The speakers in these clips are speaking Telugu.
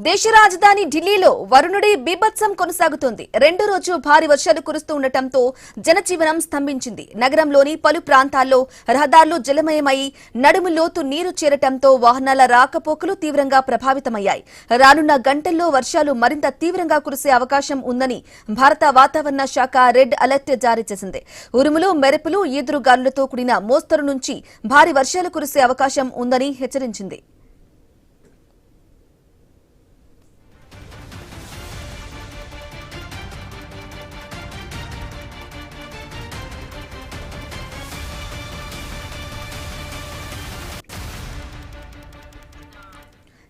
దేశ రాజధాని ఢిల్లీలో వరుణుడి బీభత్సం కొనసాగుతోంది. రెండో రోజు భారీ వర్షాలు కురుస్తూ ఉండటంతో జనజీవనం స్తంభించింది. నగరంలోని పలు ప్రాంతాల్లో రహదారులు జలమయమై నడుము లోతు నీరు చేరటంతో వాహనాల రాకపోకలు తీవ్రంగా ప్రభావితమయ్యాయి. రానున్న గంటల్లో వర్షాలు మరింత తీవ్రంగా కురిసే అవకాశం ఉందని భారత వాతావరణ శాఖ రెడ్ అలర్ట్ జారీ చేసింది. ఉరుములు, మెరుపులు, ఈదురుగాలులతో కూడిన మోస్తరు నుంచి భారీ వర్షాలు కురిసే అవకాశం ఉందని హెచ్చరించింది.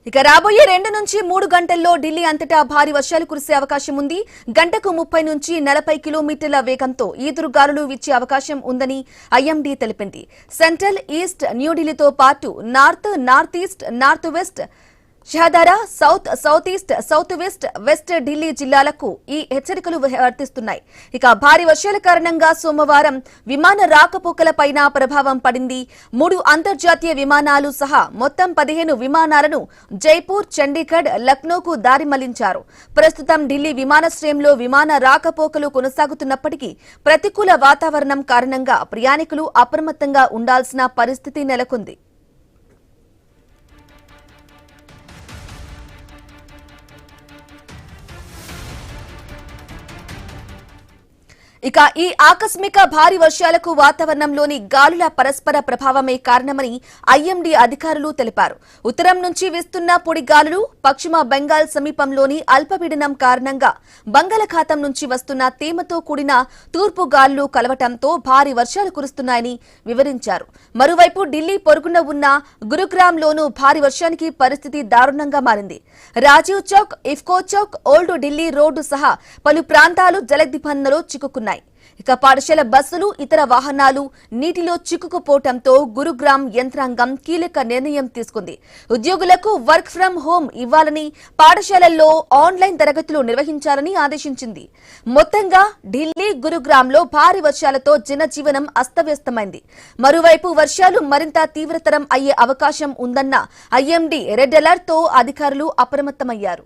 ఇక రాబోయే 2 నుంచి 3 గంటల్లో ఢిల్లీ అంతటా భారీ వర్షాలు కురిసే అవకాశం ఉంది. గంటకు 30 నుంచి 40 కిలోమీటర్ల వేగంతో ఈదురుగాలులు వీచే అవకాశం ఉందని ఐఎండీ తెలిపింది. సెంట్రల్, ఈస్ట్, న్యూఢిల్లీతో పాటు north, north east, north west, Shahdara, south, south east, south west, west Delhi జిల్లాలకు ఈ హెచ్చరికలు వర్తిస్తున్నాయి. ఇక భారీ వర్షాల కారణంగా సోమవారం విమాన రాకపోకలపైన ప్రభావం పడింది. 3 అంతర్జాతీయ విమానాలు సహా మొత్తం 15 విమానాలను జైపూర్, చండీగఢ్, లక్నోకు దారి మళ్లించారు. ప్రస్తుతం ఢిల్లీ విమానాశ్రయంలో విమాన రాకపోకలు కొనసాగుతున్నప్పటికీ ప్రతికూల వాతావరణం కారణంగా ప్రయాణికులు అప్రమత్తంగా ఉండాల్సిన పరిస్థితి నెలకొంది. ఇక ఈ ఆకస్మిక భారీ వర్షాలకు వాతావరణంలోని గాలుల పరస్పర ప్రభావమే కారణమని ఐఎండీ అధికారులు తెలిపారు. ఉత్తరం నుంచి వీస్తున్న పొడి గాలులు, పశ్చిమ బెంగాల్ సమీపంలోని అల్పపీడనం కారణంగా బంగాళాఖాతం నుంచి వస్తున్న తేమతో కూడిన తూర్పు గాలులు కలవటంతో భారీ వర్షాలు కురుస్తున్నాయని వివరించారు. మరోవైపు ఢిల్లీ పొరుగున ఉన్న గురుగ్రామ్లోనూ భారీ వర్షానికి పరిస్థితి దారుణంగా మారింది. రాజీవ్ చౌక్, ఇఫ్కో చౌక్, ఓల్డ్ ఢిల్లీ రోడ్డు సహా పలు ప్రాంతాలు జలదిగ్బంధంలో చిక్కుకున్నాయి. ఇక పాఠశాల బస్సులు, ఇతర వాహనాలు నీటిలో చిక్కుకుపోవడంతో గురుగ్రామ్ యంత్రాంగం కీలక నిర్ణయం తీసుకుంది. ఉద్యోగులకు వర్క్ ఫ్రం హోం ఇవ్వాలని, పాఠశాలల్లో ఆన్లైన్ తరగతులు నిర్వహించాలని ఆదేశించింది. మొత్తంగా ఢిల్లీ, గురుగ్రామ్లో భారీ వర్షాలతో జనజీవనం అస్తవ్యస్తమైంది. మరోవైపు వర్షాలు మరింత తీవ్రతరం అయ్యే అవకాశం ఉందన్న ఐఎండీ రెడ్ అలర్ట్తో అధికారులు అప్రమత్తమయ్యారు.